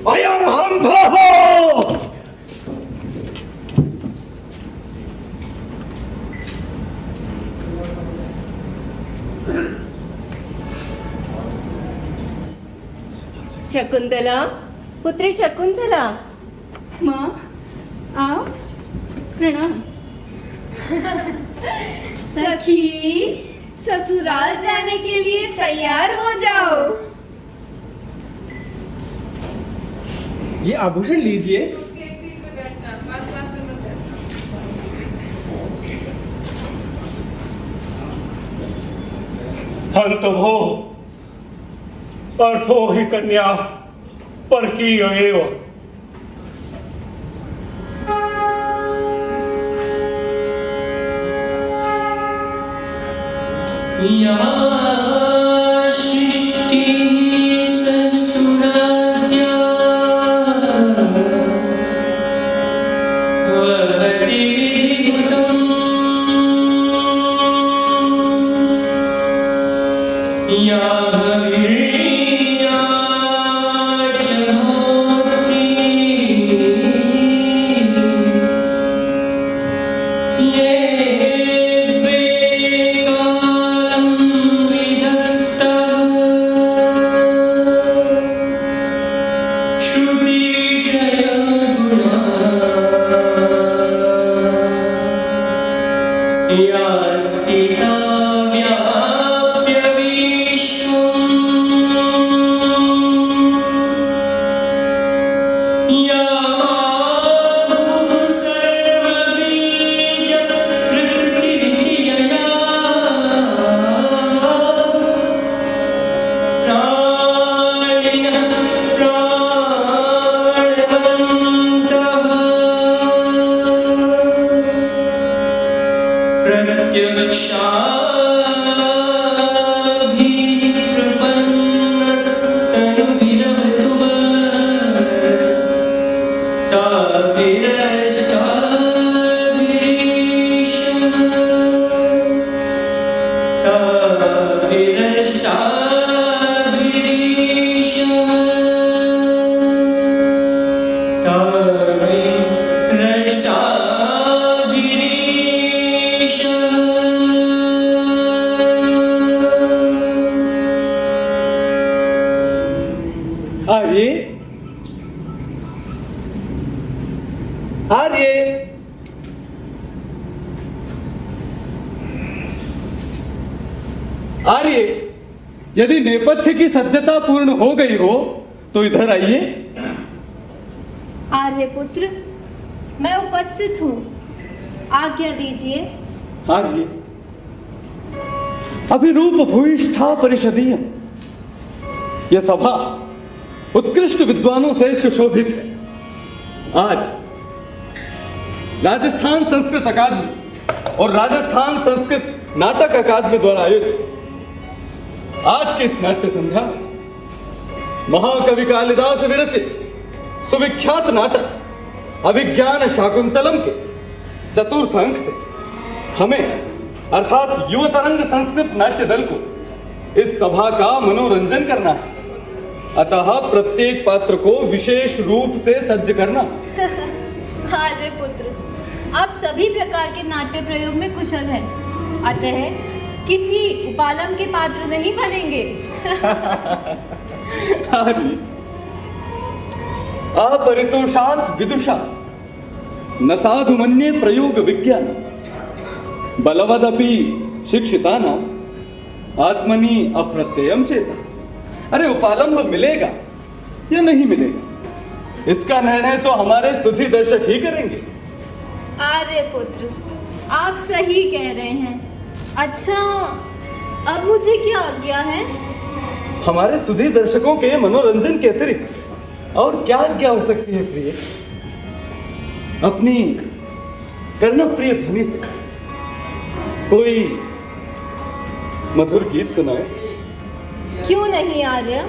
अयम हम भो। शकुंतला, पुत्री शकुंतला। माँ, आओ, प्रणाम। सखी, ससुराल जाने के लिए तैयार हो जाओ। ये आभूषण लीजिए। हंत भो अर्थो ही कन्या परकीय एव। आर्य, यदि नेपथ्य की सज्जता पूर्ण हो गई हो तो इधर आइए। आर्यपुत्र, मैं उपस्थित हूँ, आज्ञा दीजिए। आर्य, अभिरूप भूयिष्ठा परिषदीय यह सभा उत्कृष्ट विद्वानों से सुशोभित है। आज राजस्थान संस्कृत अकादमी और राजस्थान संस्कृत नाटक अकादमी द्वारा आयोजित आज के इस नाट्य संध्या में महाकवि कालिदास विरचित सुविख्यात नाटक अभिज्ञान शाकुंतलम के चतुर्थ अंक से हमें अर्थात युवतरंग संस्कृत नाट्य दल को इस सभा का मनोरंजन करना है। अतः प्रत्येक पात्र को विशेष रूप से सज्ज करना। अरे पुत्र, आप सभी प्रकार के नाट्य प्रयोग में कुशल हैं, अतः किसी उपालम के पात्र नहीं बनेंगे। अपरितोषात् विदुषा न साधु मन्ये प्रयोग विज्ञान बलवदपि शिक्षितानां आत्मनि अप्रत्ययम चेता। अरे उपालंब मिलेगा या नहीं मिलेगा, इसका निर्णय तो हमारे सुधी दर्शक ही करेंगे। अरे पुत्र, आप सही कह रहे हैं। अच्छा, अब मुझे क्या आज्ञा है? हमारे सुधी दर्शकों के मनोरंजन के अतिरिक्त और क्या आज्ञा हो सकती है प्रिय? अपनी कर्णप्रिय ध्वनि से कोई मधुर गीत सुनाए। क्यों नहीं आर्य?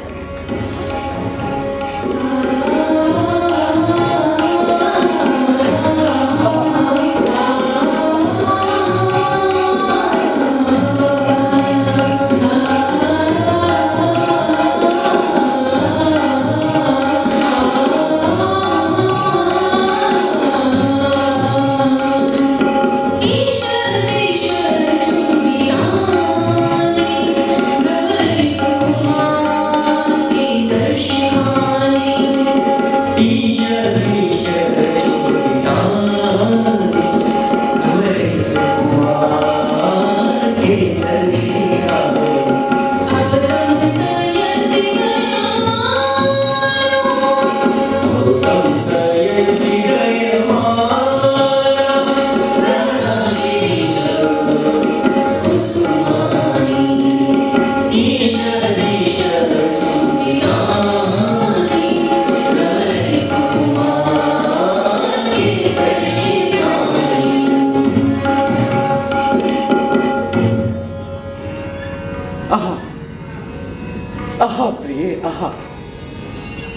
आहा,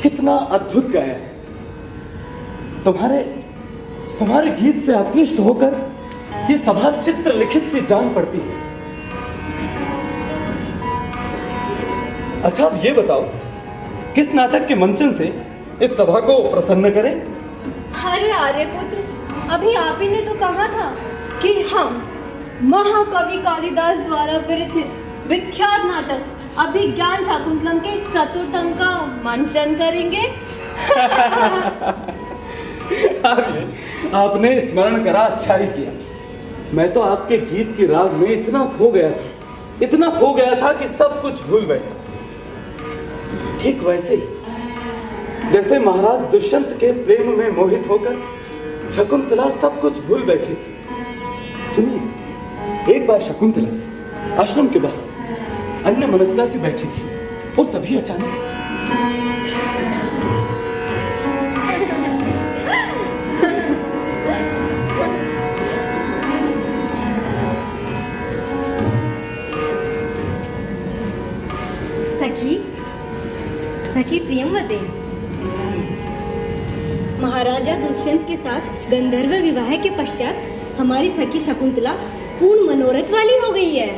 कितना अद्भुत गाया है। तुम्हारे गीत से आकृष्ट होकर ये सभा चित्र लिखित सी जान पड़ती है। अच्छा, अब ये बताओ, किस नाटक के मंचन से इस सभा को प्रसन्न करें? अरे आर्यपुत्र, अभी आप ही ने तो कहा था कि हम महाकवि कालिदास द्वारा विरचित विख्यात नाटक अभिज्ञान शाकुंतलम के चतुर्थ अंक का मंचन करेंगे। आपने स्मरण करा, अच्छा ही किया। मैं तो आपके गीत की राग में इतना खो गया था कि सब कुछ भूल बैठा। ठीक वैसे ही जैसे महाराज दुष्यंत के प्रेम में मोहित होकर शकुंतला सब कुछ भूल बैठी थी। सुनिए, एक बार शकुंतला आश्रम के बाहर अन्य मनस्का से बैठी थी और तभी अचानक सखी प्रियंवदे, महाराजा दुष्यंत के साथ गंधर्व विवाह के पश्चात हमारी सखी शकुंतला पूर्ण मनोरथ वाली हो गई है।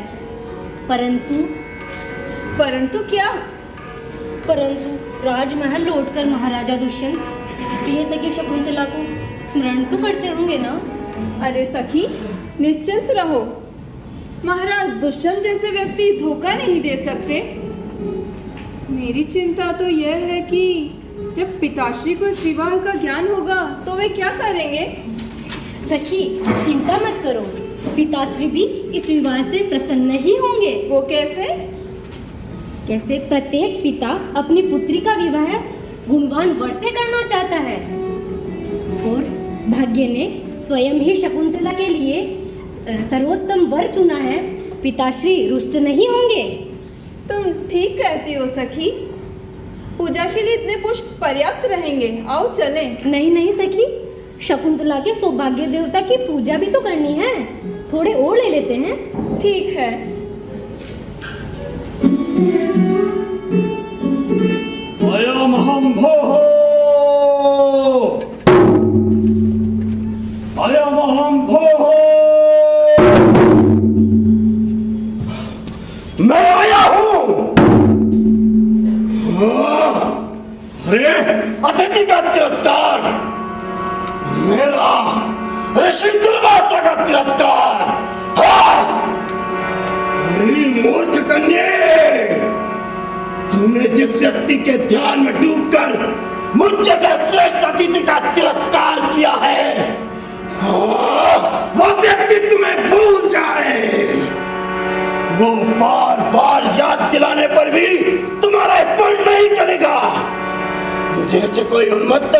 परंतु क्या? परंतु राजमहल लौटकर महाराजा दुष्यंत प्रिय सखी शकुंतला को स्मरण तो करते होंगे ना? अरे सखी, निश्चिंत रहो। महाराज दुष्यंत जैसे व्यक्ति धोखा नहीं दे सकते। मेरी चिंता तो यह है कि जब पिताश्री को इस विवाह का ज्ञान होगा तो वे क्या करेंगे? सखी, चिंता मत करो, पिताश्री भी इस विवाह से प्रसन्न ही होंगे। वो कैसे? कैसे प्रत्येक पिता अपनी पुत्री का विवाह गुणवान वर से करना चाहता है, और भाग्य ने स्वयं ही शकुंतला के लिए सर्वोत्तम वर चुना है। पिताश्री रुष्ट नहीं होंगे। तुम ठीक कहती हो सखी। पूजा के लिए इतने पुष्प पर्याप्त रहेंगे। आओ चलें। नहीं सखी, शकुंतला के सौभाग्य देवता की पूजा भी तो करनी है। थोड़े और ले लेते हैं। ठीक है। अयम हम भोः, अयम हम भोः, मैं आया हूं। अरे अतिथि का तिरस्कार, मेरा ऋषि दुर्वासा का तिरस्कार। अरे मूर्ख कन्ये, तूने जिस व्यक्ति के ध्यान में डूबकर मुझ जैसे श्रेष्ठ अतिथि का तिरस्कार किया है, वो व्यक्ति तुम्हें भूल जाए। वो बार बार याद दिलाने पर भी तुम्हारा स्मरण नहीं करेगा। जैसे कोई उन्मत्त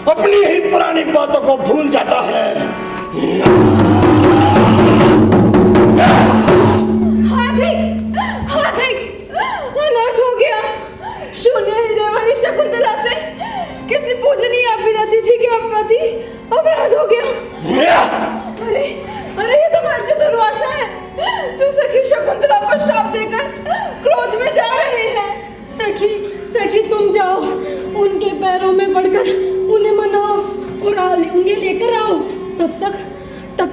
अपनी ही पुरानी बातों को भूल जाता है। अनर्थ हो गया। शून्य हृदय वाली शकुंतला से किसी पूजनीय अतिथि के अपराधी अपराध हो गया। अरे ये तो महर्षि दुर्वासा है, जो सखी शकुंतला को श्राप देकर क्रोध में जा रहे हैं। सखी तुम जाओ, उनके पैरों में पड़कर उन्हें मनाओ और उन्हें लेकर आओ। तब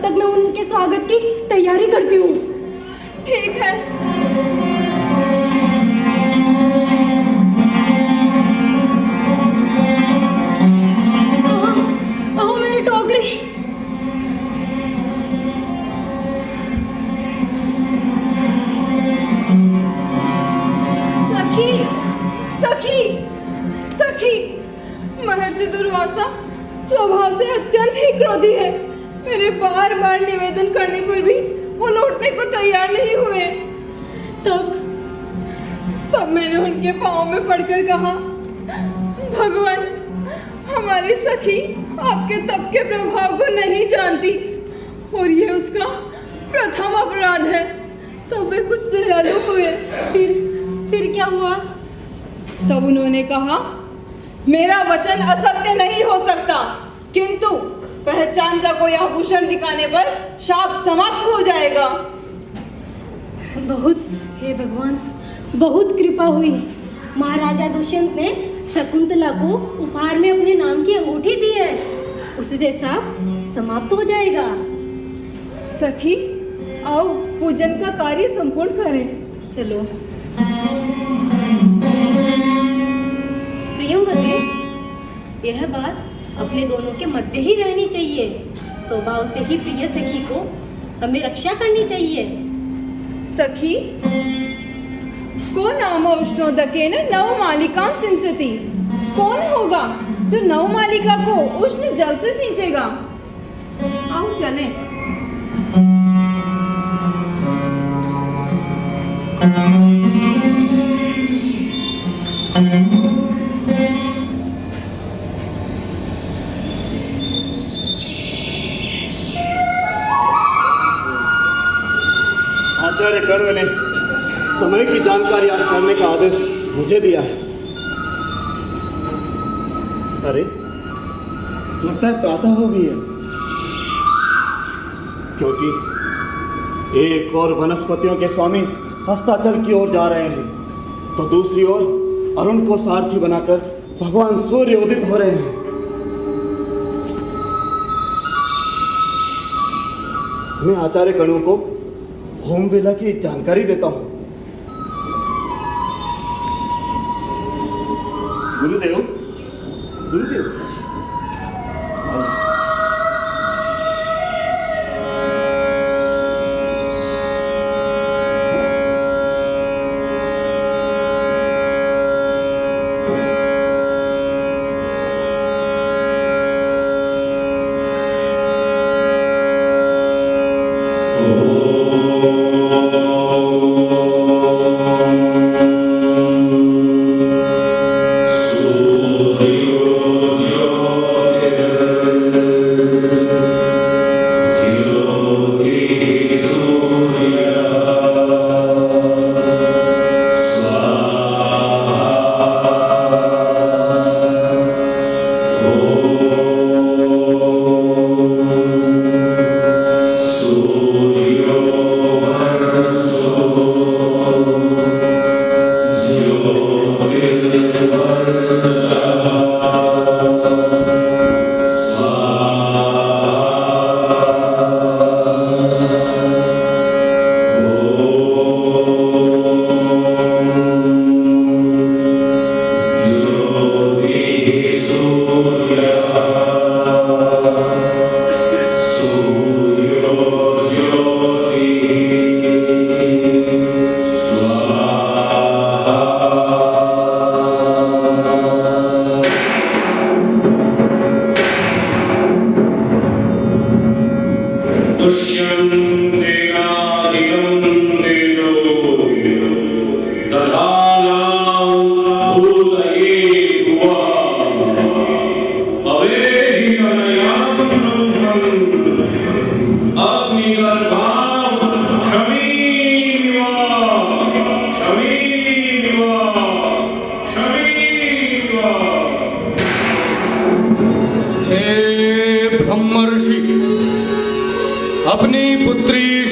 तक मैं उनके स्वागत की तैयारी करती हूँ। ठीक है। अहो मेरी टोकरी। सखी, महर्षि दुर्वासा स्वभाव से अत्यंत ही क्रोधी है। मेरे बार बार निवेदन करने पर भी वो लौटने को तैयार नहीं हुए। तब मैंने उनके पांव में पड़कर कहा, भगवान, हमारी सखी आपके तप के प्रभाव को नहीं जानती और ये उसका प्रथम अपराध है। तो वे कुछ दयालु हुए। फिर क्या हुआ? तब उन्होंने कहा, मेरा वचन असत्य नहीं हो सकता, किंतु पहचान का कोई आभूषण दिखाने पर शाप समाप्त हो जाएगा। हे भगवान, बहुत कृपा हुई। महाराजा दुष्यंत ने शकुंतला को उपहार में अपने नाम की अंगूठी दी है, उससे सब समाप्त हो जाएगा। सखी, आओ पूजन का कार्य संपूर्ण करें। चलो। प्रियंवदे, यह बात अपने दोनों के मध्य ही रहनी चाहिए। स्वभाव से ही प्रिय सखी को हमें रक्षा करनी चाहिए। सखी, को नाम उष्णोदकेन नव मालिकां सिंचती। कौन होगा जो नव मालिका को उष्ण जल से सींचेगा? आओ चलें। आचार्य कर्व ने समय की जानकारी करने का आदेश मुझे दिया है। अरे, लगता है प्रातः हो गई है, क्योंकि एक और वनस्पतियों के स्वामी हस्ताचल की ओर जा रहे हैं, तो दूसरी ओर अरुण को सारथी बनाकर भगवान सूर्य उदित हो रहे हैं। मैं आचार्य कणु को होम वेला की जानकारी देता हूं। गुरुदेव, गुरुदेव,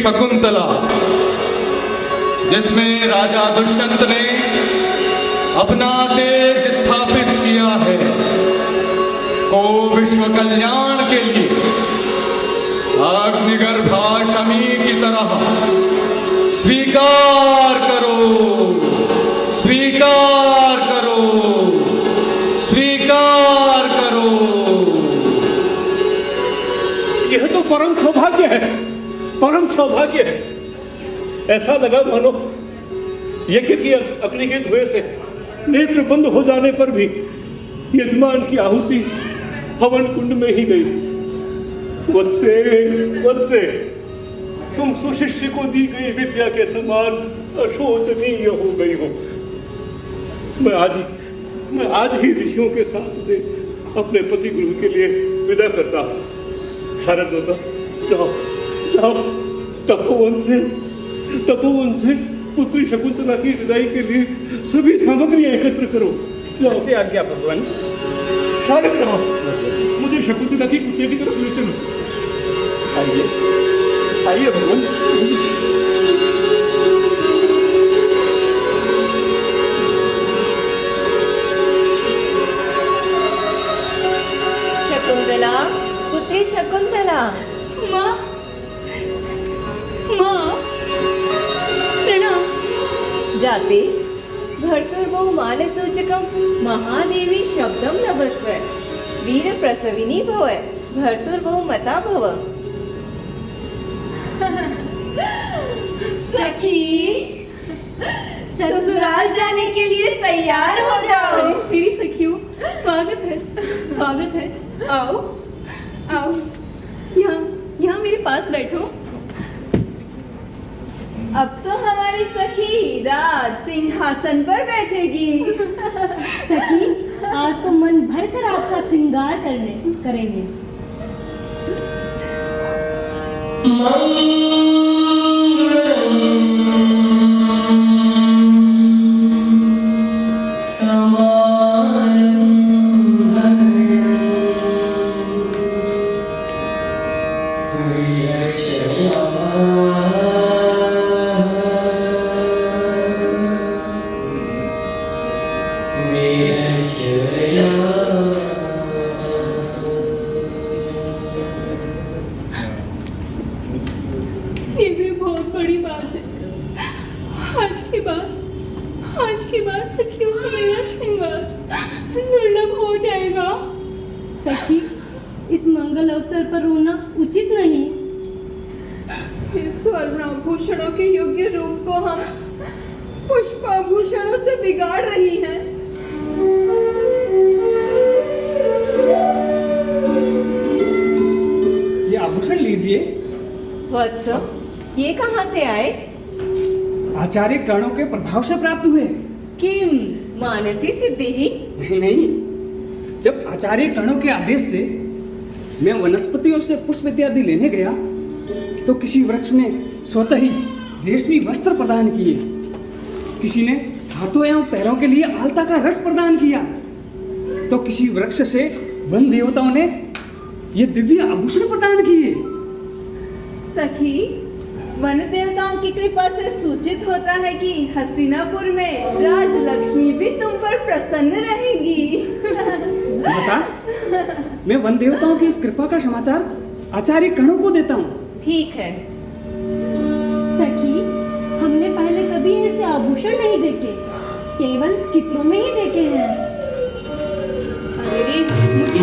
शकुंतला, जिसमें राजा दुष्यंत ने अपना तेज स्थापित किया है, को विश्व कल्याण के लिए अग्निगर्भा शमी की तरह स्वीकार करो, स्वीकार करो, स्वीकार करो। यह तो परम सौभाग्य है, परम सौभाग्य है। ऐसा लगा मानो यज्ञ की अग्नि के धुएं से नेत्र बंद हो जाने पर भी यजमान की आहुति हवन कुंड में ही गई। वत्से, वत्से, तुम सुशिष्य को दी गई विद्या के समान अशोचनीय हो गई हो। मैं आज ही ऋषियों के साथ तुझे अपने पति गृह के लिए विदा करता हूँ। शारद माता, जाओ जाओ, तपोवन से पुत्री शकुंतला की विदाई के लिए सभी सामग्रियां एकत्र करो। ऐसी आज्ञा भगवान। शारद रहो, मुझे शकुंतला की कुटिया की तरफ ले चलो। आइए, आइए भगवान। देवी शकुंतला। माँ, माँ, प्रणाम। जाते भर्तुर्भौ मानसूचकं महादेवी शब्दं लभस्व वीर प्रसविनी भव भर्तुर्भौ मता भव। सखी, ससुराल जाने के लिए तैयार हो जाओ। मेरी सखियों, स्वागत है, स्वागत है। आओ, आओ, यहाँ मेरे पास बैठो। अब तो हमारी सखी राज सिंहासन पर बैठेगी। सखी, आज तो मन भर कर आपका श्रृंगार करेंगे। ये भी बहुत बड़ी बात है। आज के बाद सखियों से मेरा श्रृंगार दुर्लभ हो जाएगा। सखी, इस मंगल अवसर पर रोना उचित नहीं। इस स्वर्णाभूषणों के योग्य रूप को हम पुष्पाभूषणों से बिगाड़ रही हैं। ये आभूषण लीजिए। वत्स, ये कहाँ से आए? आचार्य कर्णों के प्रभाव से प्राप्त हुए। किम मानसी सिद्धि ही? नहीं, जब आचार्य कर्णों के आदेश से मैं वनस्पतियों से पुष्प इत्यादि लेने गया तो किसी वृक्ष ने स्वतः ही रेशमी वस्त्र प्रदान किए, किसी ने हाथों एवं पैरों के लिए आलता का रस प्रदान किया, तो किसी वृक्ष से वन देवताओं ने ये दिव्य आभूषण प्रदान किए। सखी, वन देवताओं की कृपा से सूचित होता है कि हस्तिनापुर में राजलक्ष्मी भी तुम पर प्रसन्न रहेगी। बता, मैं वन देवताओं की इस कृपा का समाचार आचार्य कर्णों को देता हूँ। ठीक है। सखी, हमने पहले कभी ऐसे आभूषण नहीं देखे, केवल चित्रों में ही देखे हैं। अरे मुझे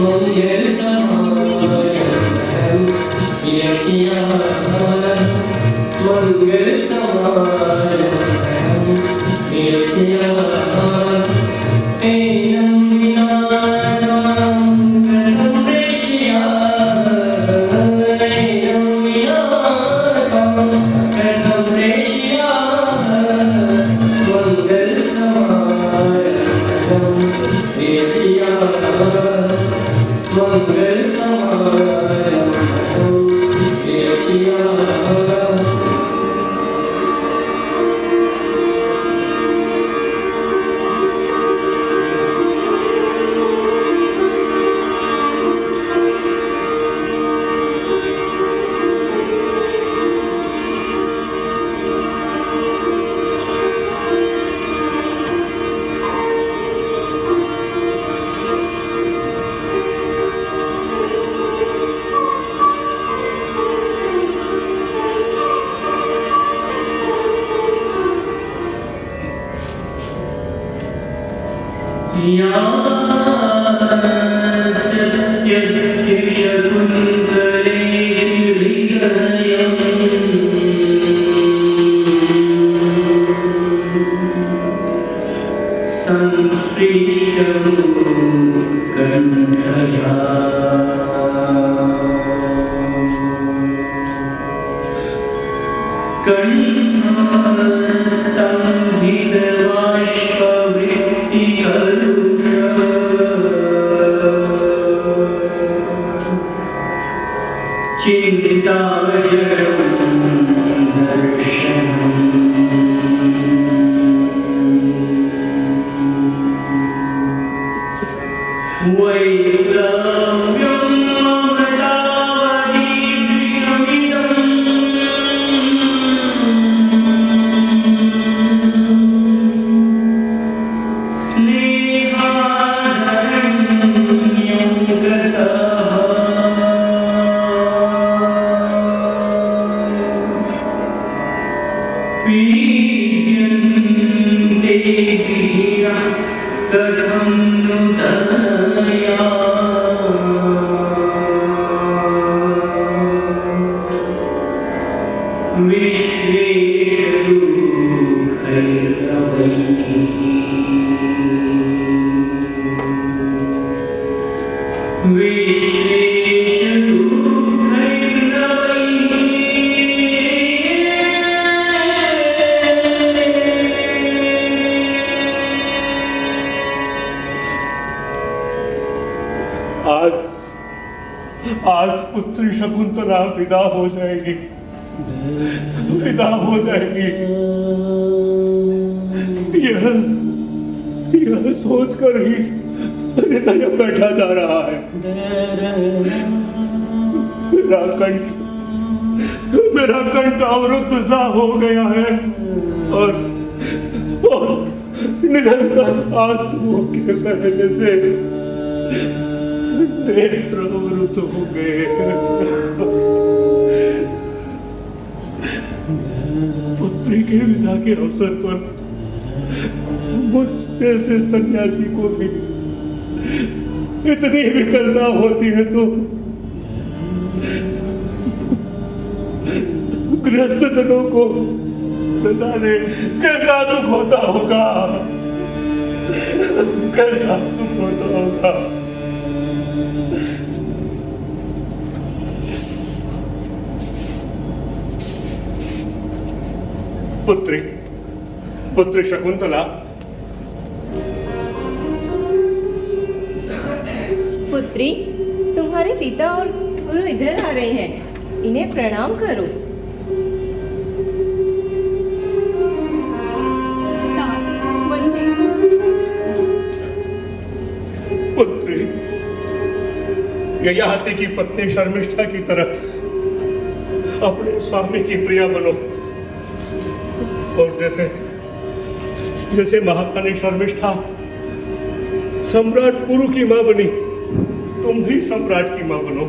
आज पुत्री शकुंतला विदा हो जाएगी, विदा हो जाएगी। यह सोचकर ही हृदय बैठा जा रहा है। मेरा कंठ अवरुद्ध सा हो गया है और निरंतर आंसुओं के बहने से नेत्र अवरुद्ध हो गए। पुत्री के विदा के अवसर पर मुझ जैसे सन्यासी को भी इतनी विकलता होती है तो गृहस्थ जनों को न जाने कैसा दुख होता होगा, कैसा दुख होता होगा। पुत्री शकुंतला, पुत्री, तुम्हारे पिता और गुरु इधर आ रहे हैं, इन्हें प्रणाम करो। पुत्री, ययाति की पत्नी शर्मिष्ठा की तरह अपने स्वामी की प्रिया बनो और जैसे महारानी शर्मिष्ठा सम्राट पुरु की मां बनी, तुम भी सम्राट की मां बनो।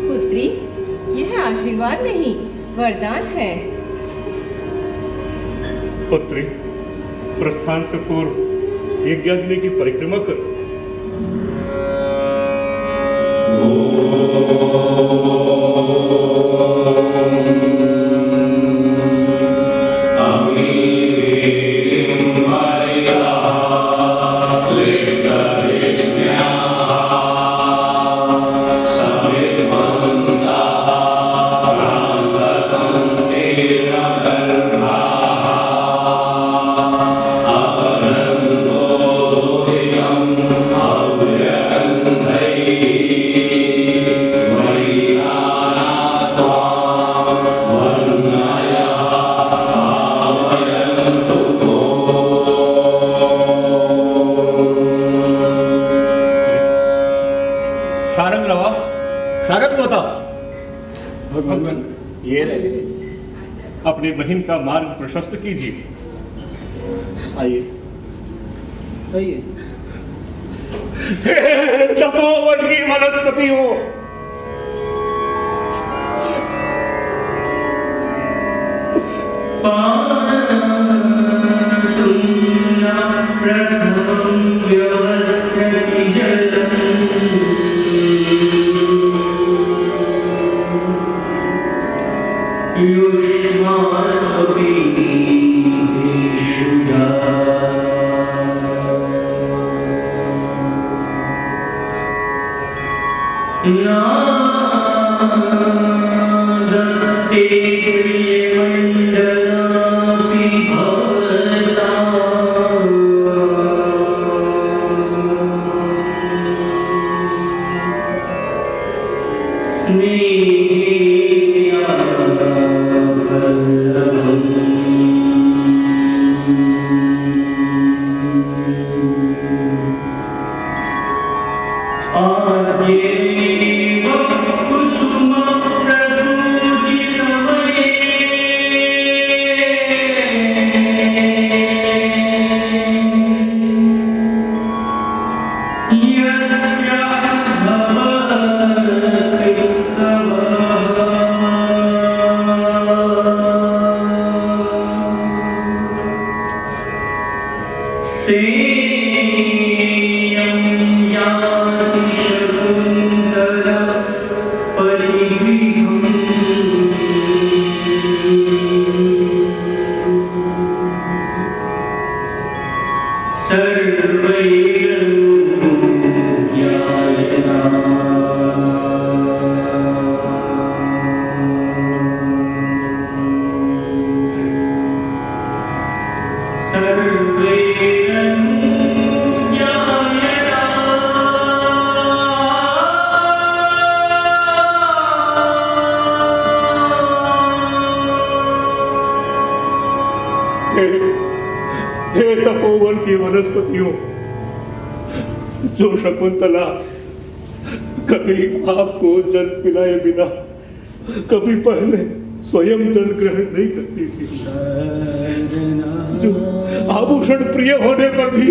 पुत्री, यह आशीर्वाद नहीं वरदान है। पुत्री, प्रस्थान से पूर्व यज्ञाग्नि की परिक्रमा करो। अपनी बहन का मार्ग प्रशस्त कीजिए। आइए आइए। तपोवन की वनस्पति हो, सर्वैरनु ज्ञान तपोवन की वनस्पतियों, जो शकुंतला कभी आपको जल पिलाए बिना कभी पहले स्वयं जल ग्रहण नहीं करती थी, जो आभूषण प्रिय होने पर भी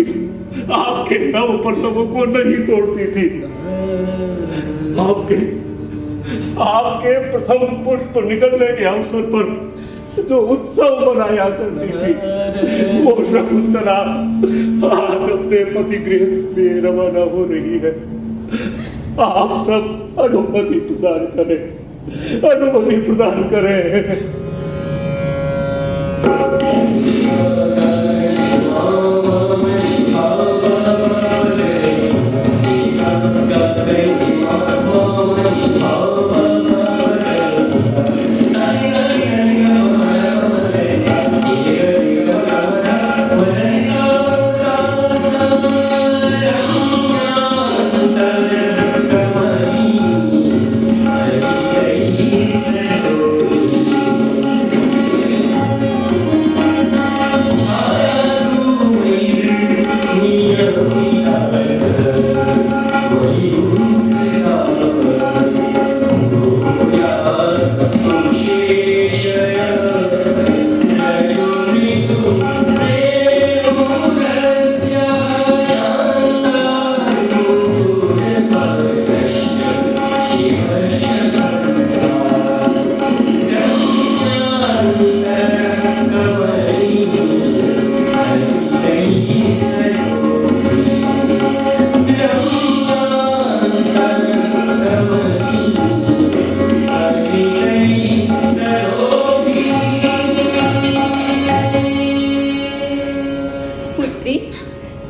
आपके नव पल्लवों को नहीं तोड़ती थी, आपके प्रथम पुष्प निकलने के अवसर पर जो उत्सव मनाया करती थी, वो शकुंतला आज अपने पति गृह के लिए रवाना हो रही है। आप सब अनुमति प्रदान करें, अनुमति प्रदान करें।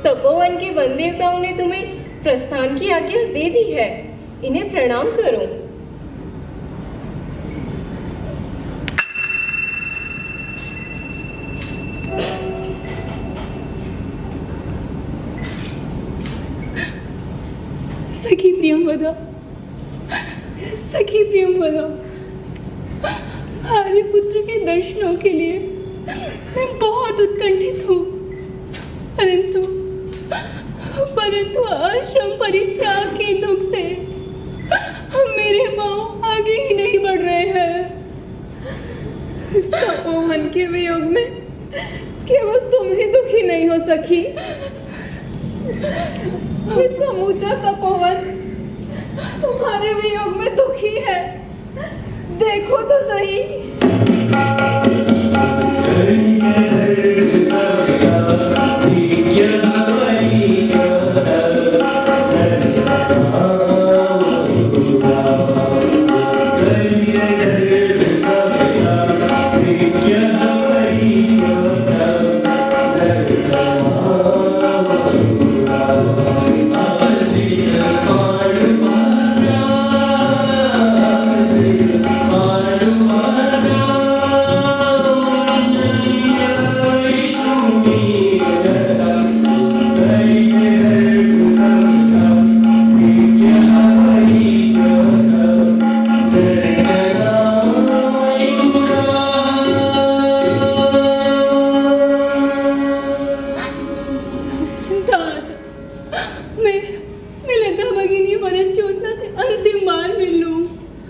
तपोवन के वन देवताओं ने तुम्हें प्रस्थान की आज्ञा दे दी है, इन्हें प्रणाम करो। सखी प्रियंवदा, सखी प्रियंवदा, आर्य पुत्र के दर्शनों के लिए मैं बहुत उत्कंठित हूँ, परंतु आश्रम परित्याग के दुख से मेरे पांव आगे ही नहीं बढ़ रहे हैं। इस तपोवन के वियोग में केवल तुम ही दुखी नहीं हो सकी, समूचा तपोवन तुम्हारे वियोग में दुखी है, देखो तो सही।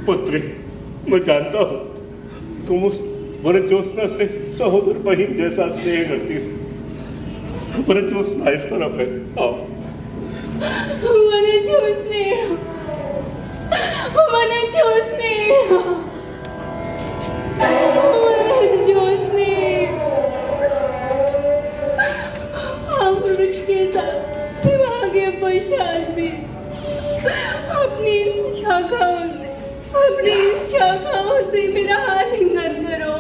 पुत्री, मैं जानता हूँ तुम उस वनज्योत्सना से सहोदर बहन जैसा स्नेह करती हो। वनज्योत्सना इस तरफ है, आओ। आम वृक्ष के साथ विवाह के पश्चात भी अपनी शाखाओं से मेरा आलिंगन करो।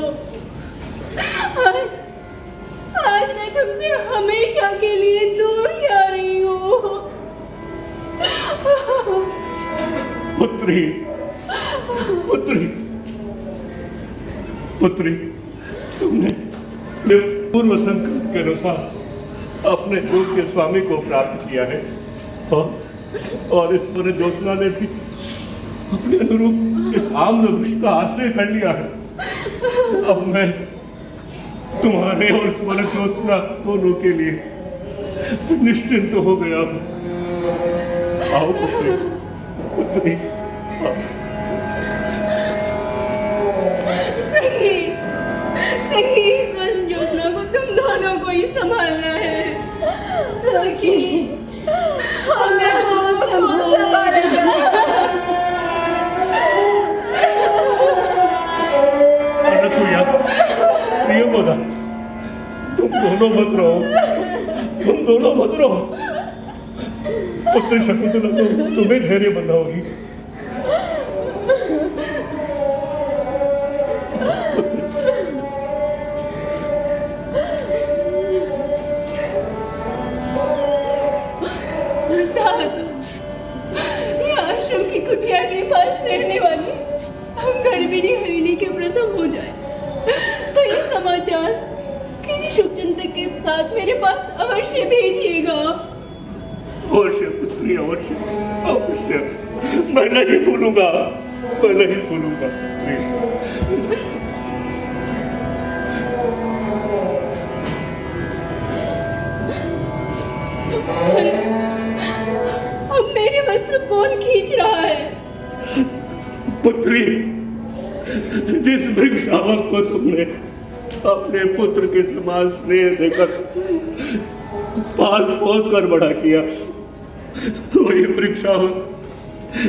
आज मैं तुमसे हमेशा के लिए दूर जा रही हूँ। पुत्री, पुत्री, पुत्री, तुमने पूर्व संकल्प के अनुसार अपने योग्य स्वामी को प्राप्त किया है, और इस पर ज्योत्सना ने भी अपने अनुरूप इस आम्र वृक्ष का आश्रय कर लिया है। अब मैं तुम्हारे और इस वन ज्योत्सना दोनों के लिए निश्चिंत हो गया। आओ पुत्री, पुत्री सही सही, इस संजोगना को तुम दोनों को ही संभालना है। सखी, हमें कौन संभालेगा? अनसुईया, प्रियंवदा, तुम दोनों मत रहो, तुम दोनों मत रहो। पुत्री शकुंतला तो तुम्हें धैर्य बनाओगी। ये आश्रम की कुटिया के पास रहने वाली गर्भिणी हरिणी के प्रसव हो जाए तो ये समाचार किसी शुभचिंतक के साथ मेरे पास अवश्य भेजिएगा। अवश्य पुत्री, अवश्य अवश्य, मैं नहीं भूलूंगा, मैं नहीं भूलूंगा। अब मेरे वस्त्र कौन खींच रहा है? पुत्री, जिस भिक्षावक को तुमने अपने पुत्र के समान स्नेह देकर पाल पोस कर बड़ा किया, वही भिक्षावक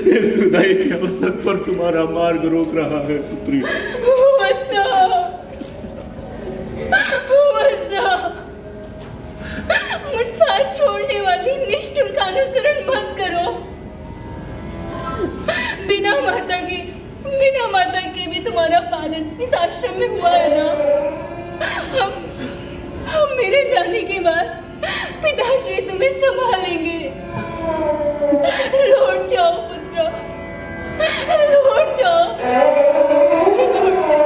इस विदाई के अवसर पर तुम्हारा मार्ग रोक रहा है। पुत्री, वत्सा, वत्सा, मुझ साथ छोड़ने वाली निष्ठुर का अनुसरण मत करो। बिना माता के भी तुम्हारा पालन इस आश्रम में हुआ है ना। हम मेरे जाने के बाद पिताश्री तुम्हें संभालेंगे। लौट जाओ पुत्र, लौट जाओ, लौट जाओ।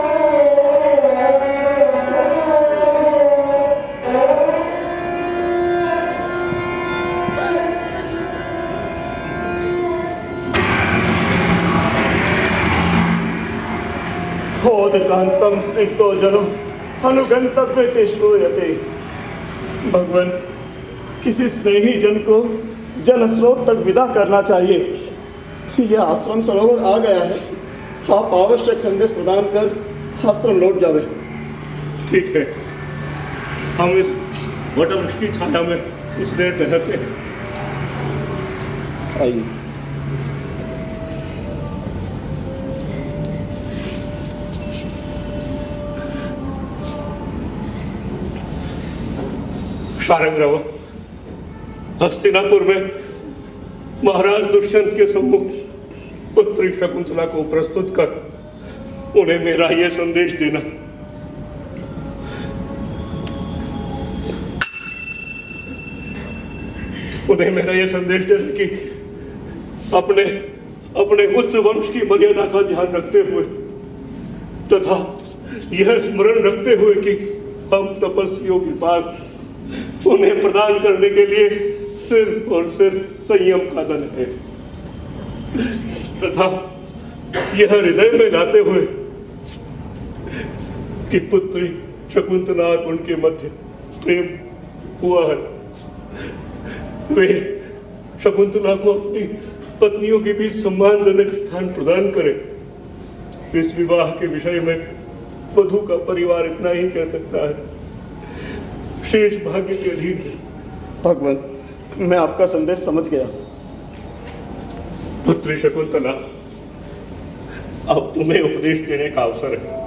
होदकांतम स्निग्धो जनो अनुगंतव्य श्रूयते। भगवान, किसी स्नेही जन को जल स्रोत तक विदा करना चाहिए। यह आश्रम सरोवर आ गया है, आप आवश्यक संदेश प्रदान कर आश्रम लौट जावे। ठीक है, हम इस वटवृक्ष की छाया में कुछ देर ठहरते हैं। आइए। शारंगराव, हस्तिनापुर में महाराज दुष्यंत के सम्मुख पुत्री शकुंतला को प्रस्तुत कर उन्हें मेरा यह संदेश देना। उन्हें मेरा यह संदेश देना कि अपने उच्च वंश की मर्यादा का ध्यान रखते हुए तथा यह स्मरण रखते हुए कि हम तपस्वियों के पास उन्हें प्रदान करने के लिए सिर्फ और सिर्फ संयम का धन है, तथा यह हृदय में लाते हुए कि पुत्री शकुंतला और उनके मध्य प्रेम हुआ है, वे शकुंतला को अपनी पत्नियों के बीच सम्मानजनक स्थान प्रदान करें। इस विवाह के विषय में वधू का परिवार इतना ही कह सकता है, शेष भाग्य के अधीन। भगवान, मैं आपका संदेश समझ गया। पुत्री शकुंतला, अब तुम्हें उपदेश देने का अवसर है।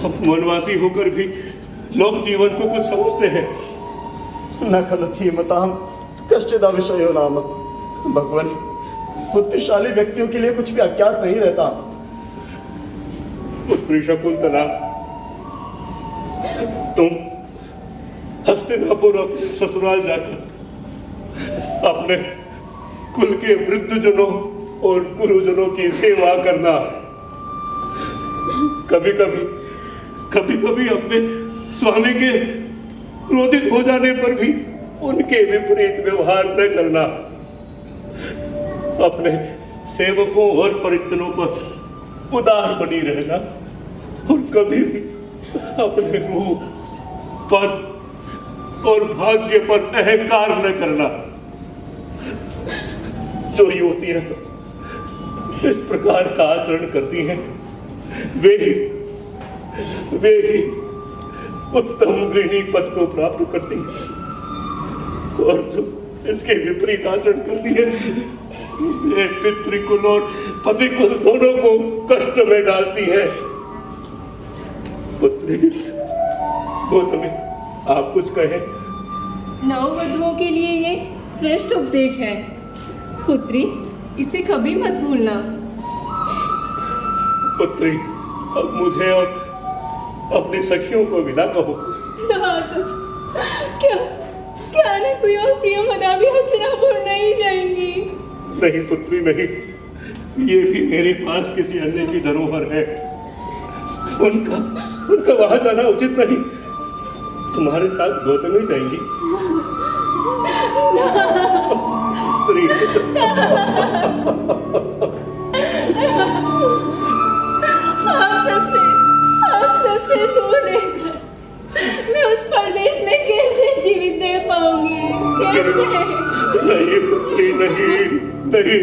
अब वनवासी होकर भी लोक जीवन को कुछ समझते हैं। न खलु धीमतां कश्चिदा विषयो नाम। भगवान, बुद्धिशाली व्यक्तियों के लिए कुछ भी अज्ञात नहीं रहता। पुत्री शकुंतला, तुम हस्तिनापुर अपने ससुराल जाकर अपने कुल के वृद्धजनों और गुरुजनों की सेवा करना। कभी कभी अपने स्वामी के क्रोधित हो जाने पर भी उनके विपरीत व्यवहार न करना। अपने सेवकों और परिजनों पर उदार बनी रहना और कभी भी अपने रूप, पद और भाग्य पर अहंकार न करना। जो युवतियां इस प्रकार का आचरण करती हैं वे ही उत्तम गृहिणी पद को प्राप्त करती हैं, और जो इसके विपरीत आचरण करती है वे पितृकुल और पतिकुल दोनों को कष्ट में डालती है। पुत्री गौतमी, आप कुछ कहें? नववधुओं के लिए ये श्रेष्ठ उपदेश है। पुत्री, इसे कभी मत भूलना। पुत्री, अब मुझे और अपनी सखियों को विदा कहो। क्या अनसुया और प्रियमदा भी हस्तिनापुर नहीं जाएंगी? नहीं पुत्री नहीं, ये भी मेरे पास किसी अन्य की धरोहर है। उनका वहां जाना उचित नहीं। तुम्हारे साथ गौतमी जाएंगी। पुत्री, आप सबसे दूर रहकर मैं उस परदेश में कैसे जीवित रह पाऊंगी? कैसे? नहीं पुत्री, नहीं।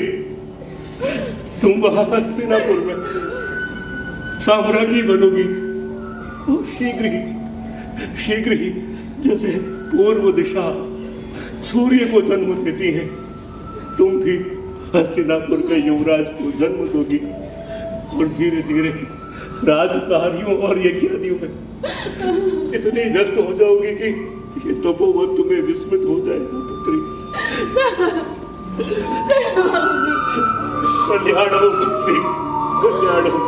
तुम वहां हस्तिनापुर में साम्राज्ञी बनोगी और शीघ्र ही जैसे पूर्व दिशा सूर्य को जन्म देती है, तुम भी हस्तिनापुर के युवराज को जन्म दोगी और धीरे धीरे राजकार्यों और यज्ञादियों में इतनी व्यस्त हो जाओगी कि ये तपोवन तुम्हें विस्मित हो जाएगा। पुत्री, कल्याण हो पुत्री, कल्याण हो।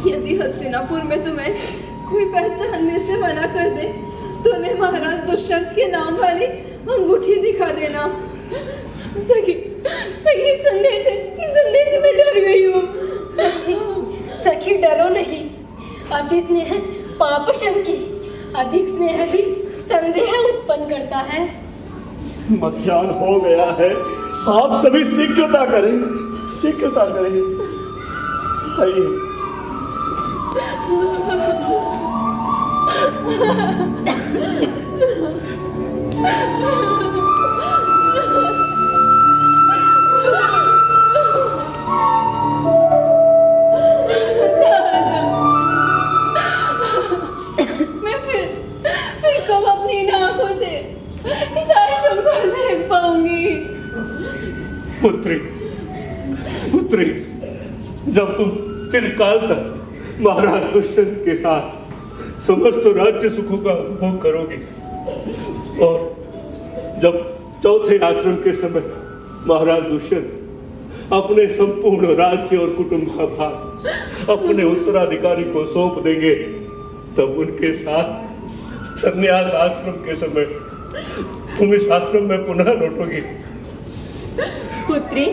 यदि हस्तिनापुर में तुम्हें कोई पहचानने से मना कर दे तो उन्हें महाराज दुष्यंत के नाम वाली अंगूठी दिखा देना। सखी, इस संदेह से मैं डर गई हूँ। सखी डरो नहीं। अति स्नेह पाप शंकी, अधिक स्नेह भी संदेह उत्पन्न करता है। मध्याह्न हो गया है, आप सभी शीघ्रता करें। आइए। मैं फिर कब अपनी इन आंखों से इस आश्रम को देख पाऊंगी? पुत्री, जब तुम चिरकाल तक महाराज दुष्यंत के साथ समस्त राज्य सुखों का उपभोग करोगी और जब चौथे आश्रम के समय महाराज दुष्यंत अपने संपूर्ण राज्य और कुटुंब का भार अपने उत्तराधिकारी को सौंप देंगे, तब उनके साथ संन्यास आश्रम के समय तुम इस आश्रम में पुनः लौटोगी। पुत्री,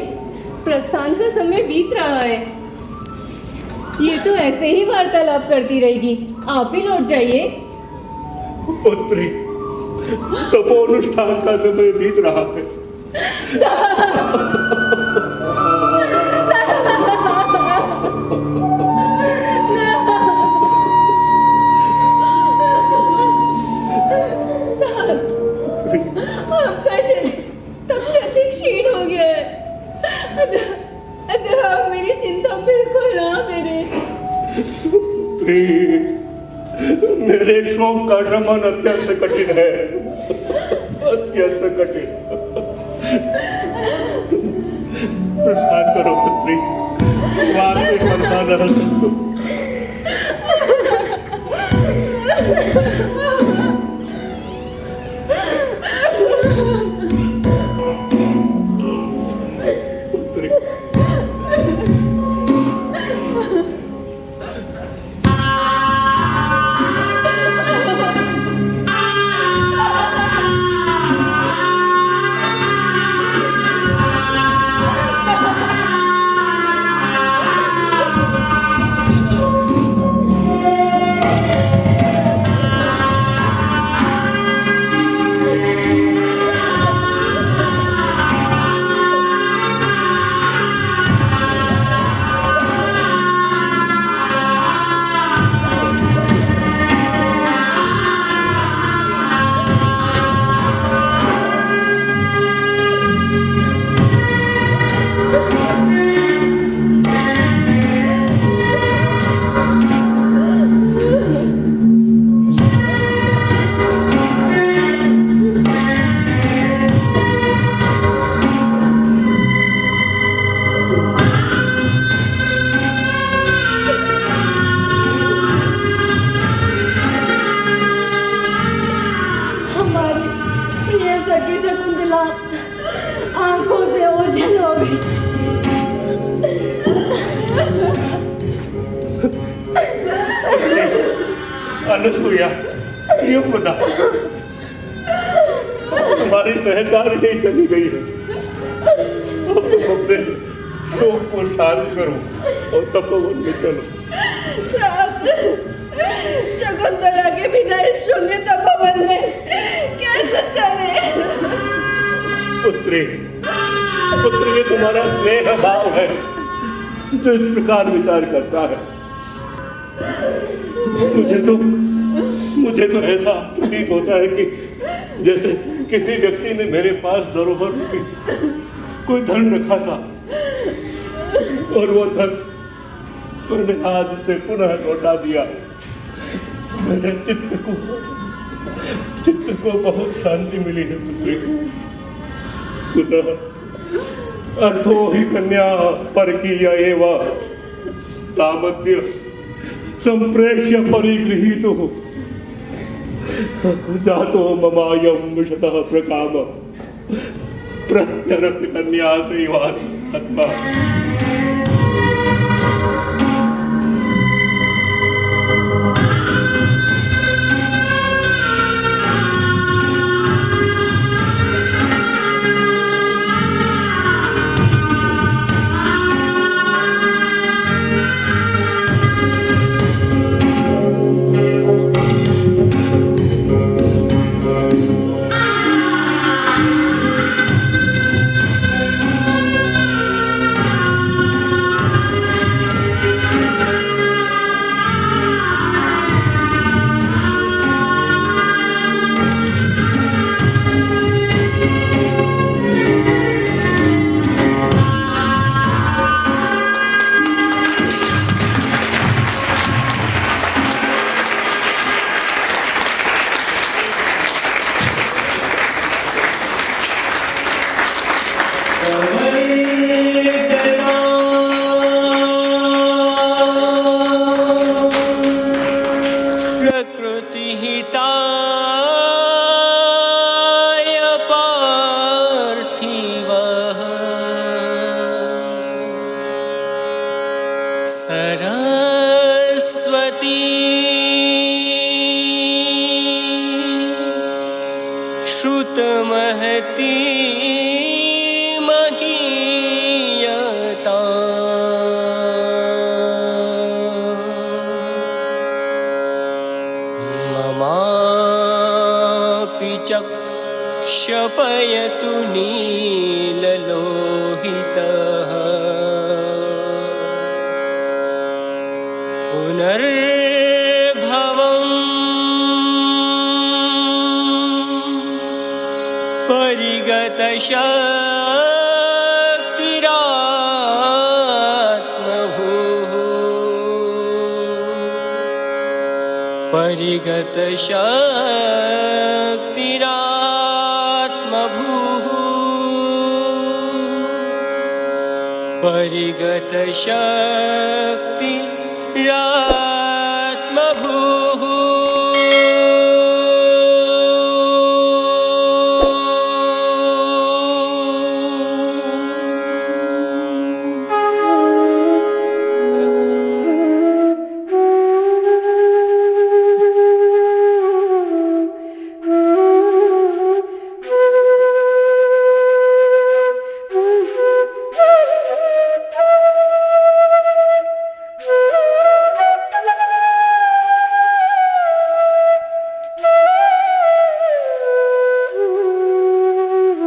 प्रस्थान का समय बीत रहा है। ये तो ऐसे ही वार्तालाप करती रहेगी। आप ही लौट जाइए। पुत्री, तपोनुष्ठान का समय बीत रहा है। आपका शरीर तब से अधिक क्षीण हो गया है। आप मेरी चिंता बिल्कुल ना करें। मेरे शोक का शमन अत्यंत कठिन है, अत्यंत कठिन। प्रस्थान करो पुत्री, वाद में करना न रह सकते। ये सखी शकुंतला आंखों से ओझल हो गई। अनसुईया, ये खुदा तुम्हारी सहचारी नहीं चली गई है। अब तुम अपने शोक को शांत करो और तपोवन में चलो। शकुंतला के बिना इस शून्य तपोवन में कैसे चले? पुत्री, पुत्री, ये तुम्हारा स्नेह भाव है जो इस प्रकार विचार करता है। मुझे तो ऐसा प्रतीत होता है कि जैसे किसी व्यक्ति ने मेरे पास धरोहर रूपी कोई धन रखा था और वो धन मैंने आज उसे पुनः लौटा दिया। मेरे चित्त को बहुत शांति मिली है पुत्री। पुनः अर्थो हि कन्या परकीय एव तामद्य संप्रेक्ष्य परिगृहीतो जातो ममायं विशतः प्रकाम प्रत्यरपि कन्या सेवात्मा। श्रुतमहती महीयता ममापि चक्षपयतु नीललोहितः परिगतशक्तिरात्मभूः परिगतशक्तिरात्मभूः